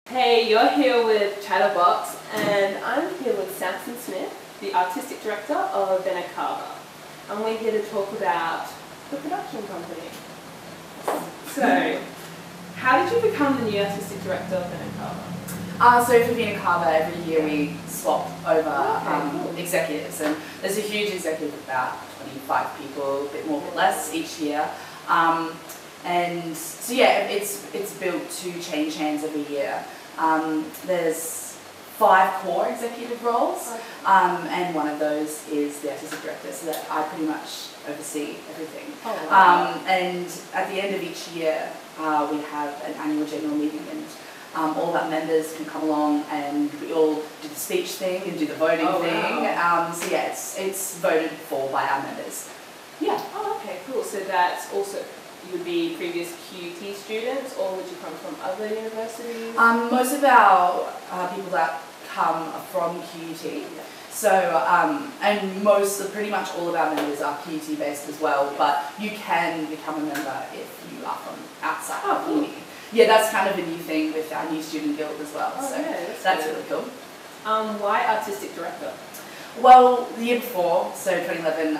Hey, you're here with Chatterbox, and I'm here with Sampson, the Artistic Director of Vena Cava. And we're here to talk about the production company. So, how did you become the new Artistic Director of Vena Cava? So for Vena Cava, every year we swap over executives, and there's a huge executive of about 25 people, a bit more, a bit less each year. And so yeah, it's built to change hands every year. There's 5 core executive roles, and one of those is the artistic director, so that I pretty much oversee everything. Oh, wow. And at the end of each year, we have an annual general meeting, and all of our members can come along, and we all do the speech thing and do the voting thing. Wow. So yeah, it's voted for by our members. Yeah. Oh, okay, cool. So that's also, you would be previous QT students, or would you come from other universities? Most of our people that come are from QT. So, and pretty much all of our members are QT based as well, but you can become a member if you are from outside of uni. Yeah, that's kind of a new thing with our new student guild as well, so yeah, that's really cool. Why artistic director? Well, the year before, so 2011,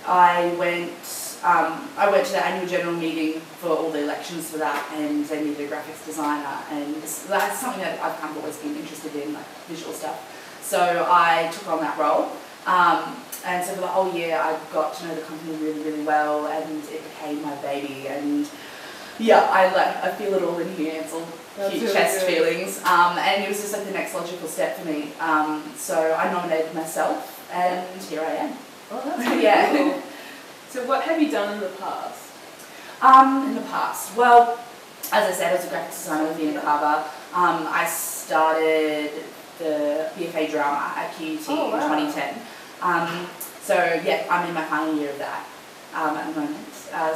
I went to the annual general meeting for all the elections for that, and they needed a graphics designer, and that's something that I've kind of always been interested in, like visual stuff. So I took on that role, and so for the whole year I got to know the company really, really well, and it became my baby. And yeah, I feel it all in here. It's all cute really chest good feelings, and it was just like the next logical step for me. So I nominated myself, and here I am. Oh, that's really cool. So what have you done in the past? In the past, well, as I said, I was a graphic designer with Vena Cava. I started the BFA drama at QUT in 2010. So yeah, I'm in my final year of that at the moment.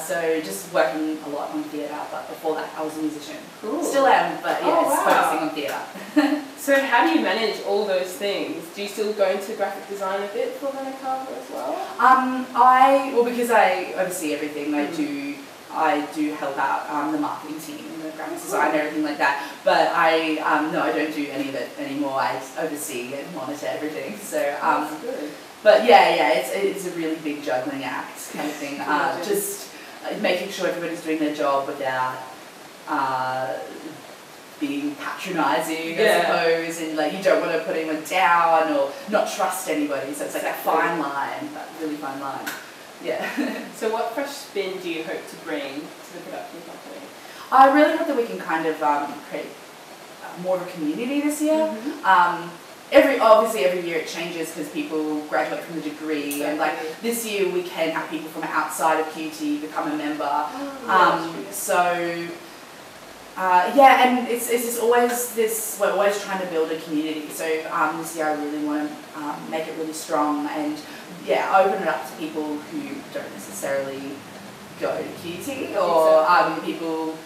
So just working a lot on theatre, but before that I was a musician. Cool. Still am, but yeah, focusing on theatre. So how do you manage all those things? Do you still go into graphic design a bit for Vena Cava as well? Because I oversee everything, I do help out the marketing team and the graphic design and everything like that. But no, I don't do any of it anymore. I oversee and monitor everything. So That's good. But yeah, it's a really big juggling act kind of thing. Just making sure everybody's doing their job without being patronising, I suppose, and like you don't want to put anyone down or not trust anybody. So it's like a fine line, that really fine line. Yeah. So what fresh spin do you hope to bring to the production company? I really hope that we can kind of create more of a community this year. Obviously every year it changes because people graduate from the degree, and like this year we can have people from outside of QT become a member. Yeah, and it's just always this, we're always trying to build a community. So this year I really want to make it really strong, and yeah, open it up to people who don't necessarily go to QT, or people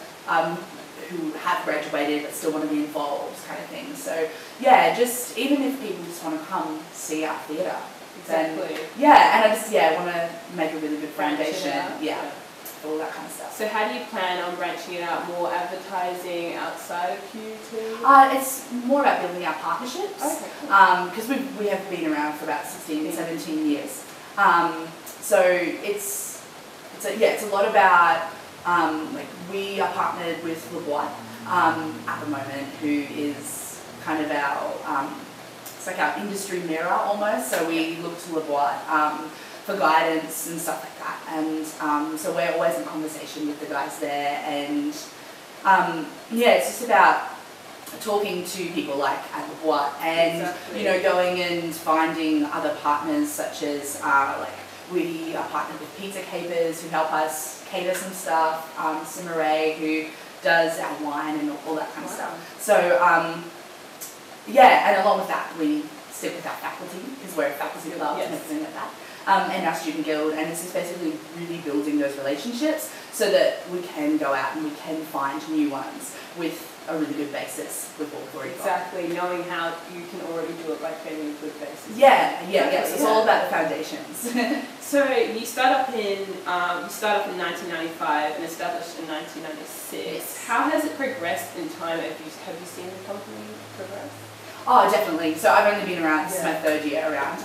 who have graduated but still want to be involved, kind of thing. So yeah, just even if people just want to come see our theatre, exactly. Then, yeah, and I want to make a really good foundation. Yeah, all that kind of stuff. So how do you plan on branching it out, more advertising outside of QT? It's more about building our partnerships. Okay, cool. Because we have been around for about 16, 17 years. So it's a lot about like we are partnered with LeBois at the moment, who is kind of our it's like our industry mirror almost. So we look to LeBois for guidance and stuff like that, and so we're always in conversation with the guys there, and yeah, it's just about talking to people like at LeBois, and you know, going and finding other partners, such as like we are partnered with Pizza Capers, who help us cater some stuff, Simmeray, who does our wine and all that kind of stuff. So yeah, and along with that we stick with our faculty, because we're a faculty club and everything like that. And our student guild, and this is basically really building those relationships so that we can go out and we can find new ones with a really good basis with what we've already got. Exactly, knowing how you can already do it by creating a good basis. Yeah. So it's all about the foundations. So you start up in 1995 and established in 1996. Yes. How has it progressed in time? Have you seen the company progress? Oh, definitely. So I've only been around, this is my third year around.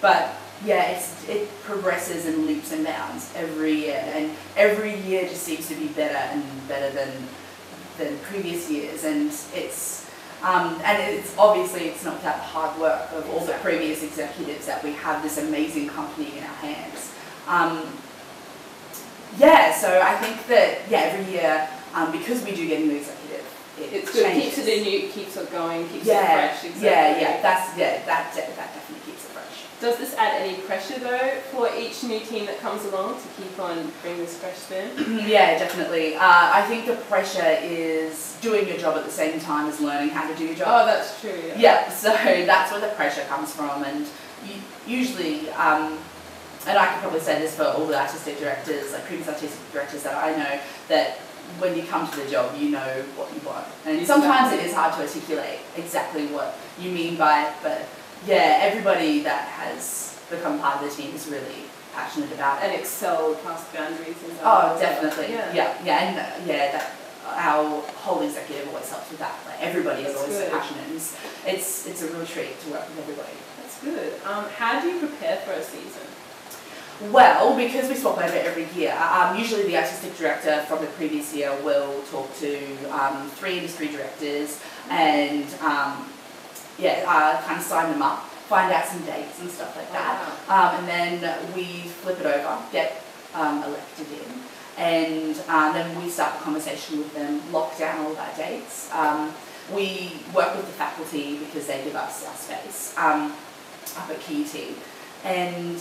But yeah, it progresses in leaps and bounds every year, and every year just seems to be better and better than previous years, and it's obviously it's not without the hard work of all the previous executives that we have this amazing company in our hands. So I think that every year because we do get a new executive, it's good. changes. Keeps it new, keeps it going, keeps it fresh. Exactly. That definitely keeps it fresh. Does this add any pressure though for each new team that comes along to keep on bringing this fresh spin? Yeah, definitely. I think the pressure is doing your job at the same time as learning how to do your job. Oh, that's true. Yeah, so that's where the pressure comes from, and usually, and I could probably say this for all the artistic directors, like previous artistic directors that I know, that when you come to the job, you know what you want. And sometimes it is hard to articulate exactly what you mean by it, but yeah, everybody that has become part of the team is really passionate about it. And excelled past boundaries. And oh, definitely. Yeah. Our whole executive always helps with that. Like everybody is always so passionate. And it's a real treat to work with everybody. That's good. How do you prepare for a season? Well, because we swap over every year, usually the artistic director from the previous year will talk to 3 industry directors and kind of sign them up, find out some dates and stuff like that. Wow. And then we flip it over, get elected in, and then we start the conversation with them, lock down all of our dates. We work with the faculty because they give us our space up at QUT. And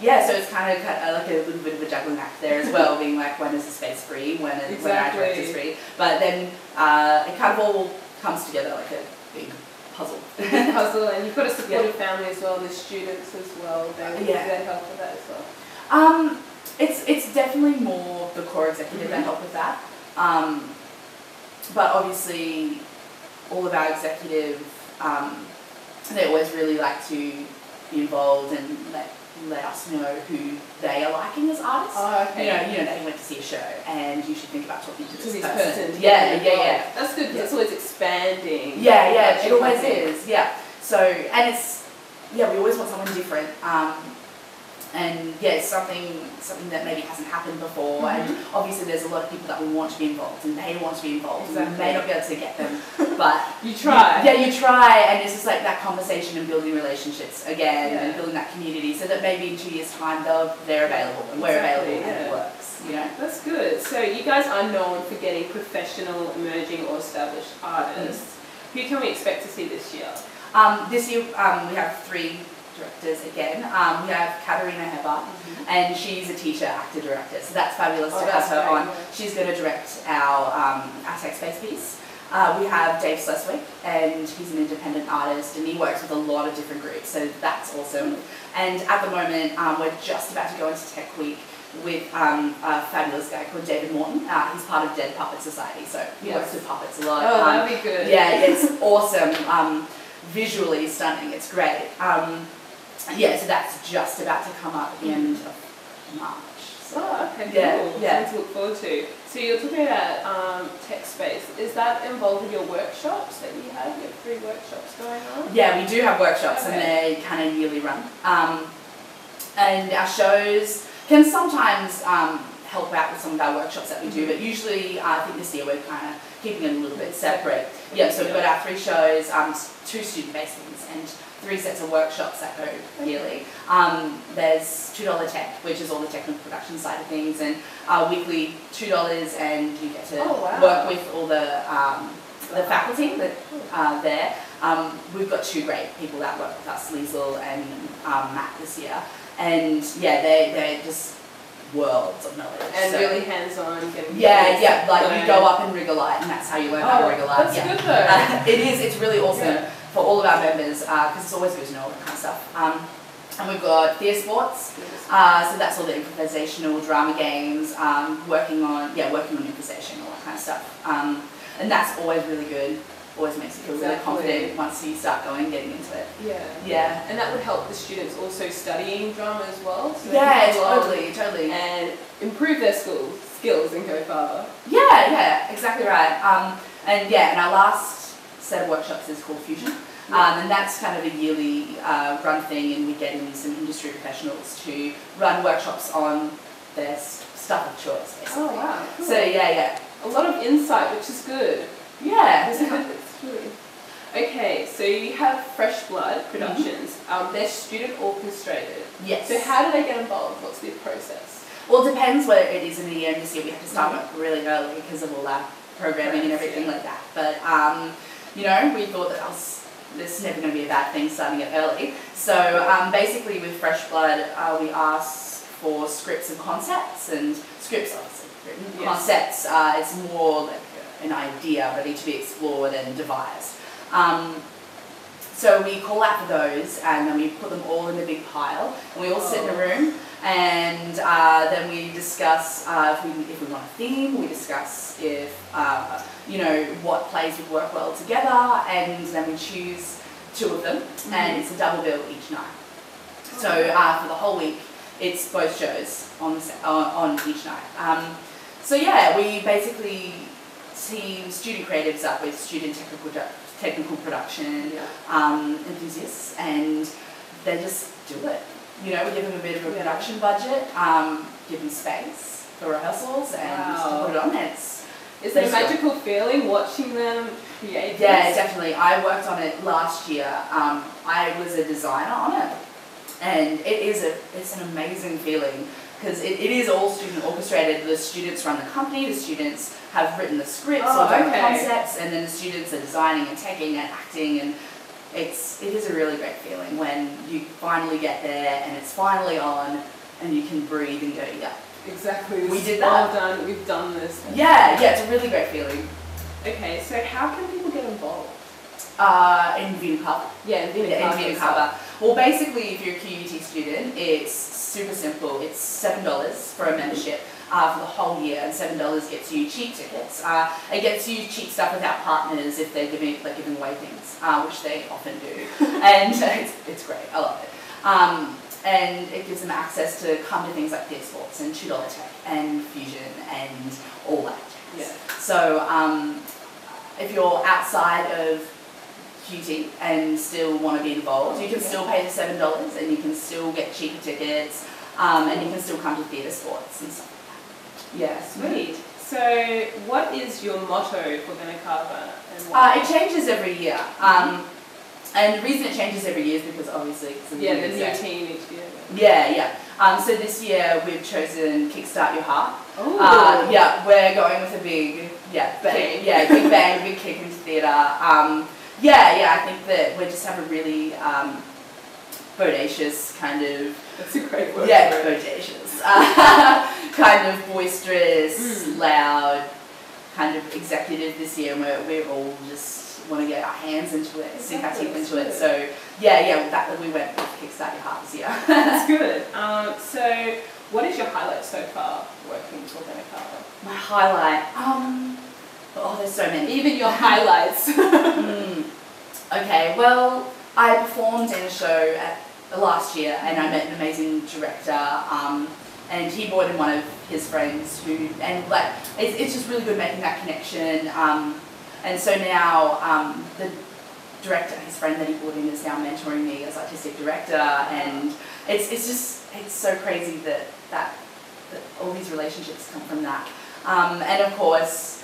yeah, so it's kind of like a little bit of a juggling act there as well, being like, when is the space free, when our director's free. But then it kind of all comes together like a big puzzle. And you've got a supportive family as well, and the students as well. They help with that as well. It's definitely more the core executive that help with that. But obviously, all of our executive, they always really like to be involved and let us know who they are liking as artists. Oh, okay. You know, they went to see a show, and you should think about talking to this person. Yeah. That's good because it's always expanding. Yeah, it always is. Yeah. So, and we always want someone different. And it's something that maybe hasn't happened before, and obviously there's a lot of people that we want to be involved, and they want to be involved, and we may not be able to get them, but you try. You try, and it's just like that conversation and building relationships again, and building that community, so that maybe in 2 years' time they're available, and we're available, and it works. You know. That's good. So you guys are known for getting professional, emerging, or established artists. Who can we expect to see this year? This year we have 3 directors again. We have Katerina Heber, and she's a teacher, actor, director, so that's fabulous to have her on. She's going to direct our text-based piece. We have Dave Sleswick, and he's an independent artist, and he works with a lot of different groups, so that's awesome. And at the moment, we're just about to go into Tech Week with a fabulous guy called David Morton. He's part of Dead Puppet Society, so he works with puppets a lot. Oh, that'd be good. Yeah, it's awesome. Visually stunning, it's great. So that's just about to come up at the end of March. So. Oh, okay, cool. Yeah. Something to look forward to. So you're talking about tech space. Is that involved in your workshops that you have? You have 3 workshops going on? Yeah, we do have workshops, and they kind of yearly run. And our shows can sometimes help out with some of our workshops that we do, but usually I think this year we're kind of keeping it a little bit separate. Yeah, so we've got our 3 shows, 2 student-based things, and 3 sets of workshops that go yearly. There's $2 tech, which is all the technical production side of things, and weekly $2, and you get to work with all the faculty that are there. We've got 2 great people that work with us, Liesl and Matt this year, and they're just worlds of knowledge. And really hands-on. You go up and rig a light, and that's how you learn how to rig a light. That's good though. It is, it's really awesome for all of our members, because it's always good to know all that kind of stuff. And we've got theatre sports, so that's all the improvisational drama games, working on improvisation, all that kind of stuff. And that's always really good. Always makes you feel really confident once you start getting into it. Yeah. And that would help the students also studying drama as well. So Totally. And improve their skills and go further. Yeah, exactly right. And our last set of workshops is called Fusion. And that's kind of a yearly run thing, and we get in some industry professionals to run workshops on their stuff of choice, basically. Oh wow, cool. So yeah. A lot of insight, which is good. Yeah. It's really... Okay, so you have Fresh Blood Productions. They're student orchestrated. Yes. So how do they get involved? What's the process? Well, it depends where it is in the year. And this year we have to start up really early because of all that programming and everything like that. But we thought that there's never going to be a bad thing starting it early. So basically with Fresh Blood, we ask for scripts and concepts, and scripts obviously written. Concepts, it's more like an idea ready to be explored and devised. So we call out for those, and then we put them all in a big pile, and we all sit in a room, and then we discuss if we want a theme. We discuss if what plays would work well together, and then we choose 2 of them, and it's a double bill each night. So for the whole week, it's both shows on each night. We basically team student creatives up with student technical production enthusiasts, and they just do it. We give them a bit of a production budget, give them space for rehearsals, and to put it on. Is it a magical feeling watching them create this? Yeah, definitely. I worked on it last year. I was a designer on it, and it's an amazing feeling because it is all student orchestrated. The students run the company, the students have written the scripts or done the concepts, and then the students are designing and taking and acting, and it is a really great feeling when you finally get there and it's finally on and you can breathe and go, yeah. Exactly. We did that. Well done. We've done this. Yeah, it's a really great feeling. Okay, so how can people get involved? In Vena Cava. Yeah, in Vena Cava. Well, basically, if you're a QUT student, it's super simple. It's $7 for a membership for the whole year, and $7 gets you cheap tickets. It gets you cheap stuff with our partners if they're giving away things, which they often do, and it's great. I love it. And it gives them access to come to things like Theatre Sports and $2 Tech and Fusion and all that jazz. Yeah. So if you're outside of QT and still want to be involved, you can still pay the $7 and you can still get cheaper tickets, and you can still come to Theatre Sports and stuff like that. Yeah, sweet. So what is your motto for Vena Cava? And it changes every year. And the reason it changes every year is because obviously it's the new team each year. Yeah. So this year we've chosen Kickstart Your Heart. We're going with a big bang, big kick into theatre. I think that we just have a really bodacious kind of... That's a great word. Yeah, bodacious. Kind of boisterous, loud, kind of executive this year, and we're all just want to get our hands into it, sink our teeth into it. So we went with Kickstart Your Heart this year. That's good. So what is your highlight so far working for Vena Cava? My highlight? There's so many. Even your highlights. Okay, well, I performed in a show last year, and I met an amazing director, and he brought in one of his friends it's just really good making that connection. And so now the director, his friend that he brought in, is now mentoring me as artistic director, and it's so crazy that all these relationships come from that. And of course,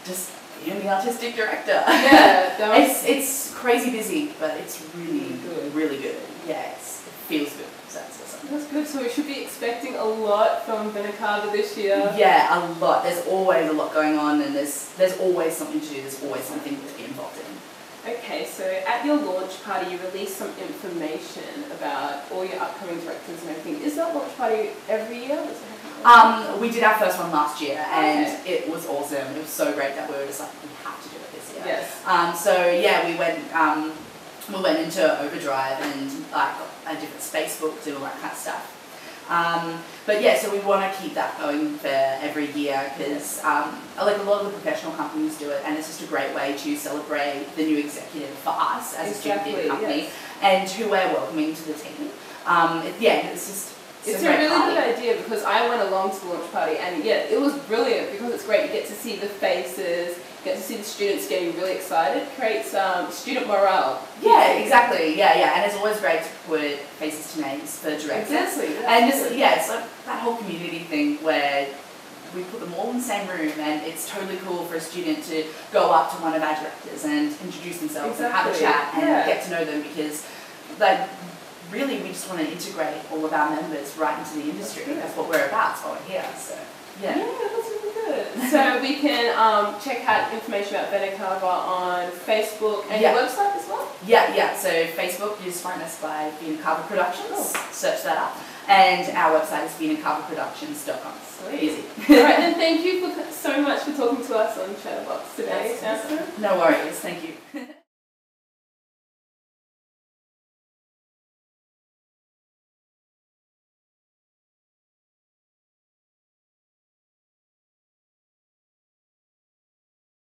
just being the artistic director. Yeah, it's crazy busy, but it's really good. Really good. Yeah, it feels good. So that's awesome. That's good. So we should be expecting a lot from Vena Cava this year. Yeah, a lot. There's always a lot going on, and there's always something to do. There's always something to be involved in. Okay, so at your launch party, you released some information about all your upcoming directors and everything. Is that launch party every year? We did our first one last year, and it was awesome. It was so great that we were just like, we have to do it this year. Yes. We went into overdrive and got a different space booked and all that kind of stuff. But yeah, so we want to keep that going for every year because like a lot of the professional companies do it, and it's just a great way to celebrate the new executive for us as a student theatre company and who we're welcoming to the team. It's a really good idea because I went along to the launch party and it was brilliant because it's great. You get to see the faces, get to see the students getting really excited. It creates student morale. Yeah, exactly. And it's always great to put faces to names for directors. Exactly. And just it's like that whole community thing where we put them all in the same room, and it's totally cool for a student to go up to one of our directors and introduce themselves and have a chat and get to know them, because really we just want to integrate all of our members right into the industry. That's what we're about, that's why we're here. So yeah, that's really good. So we can check out information about Vena Cava on Facebook and your website as well? Yeah. So Facebook, you just find us by Vena Cava Productions. Search that up. And our website is venacavaproductions.com. Sweet. Easy. Alright, then thank you so much for talking to us on Chatterbox today, Sampson. No worries, thank you.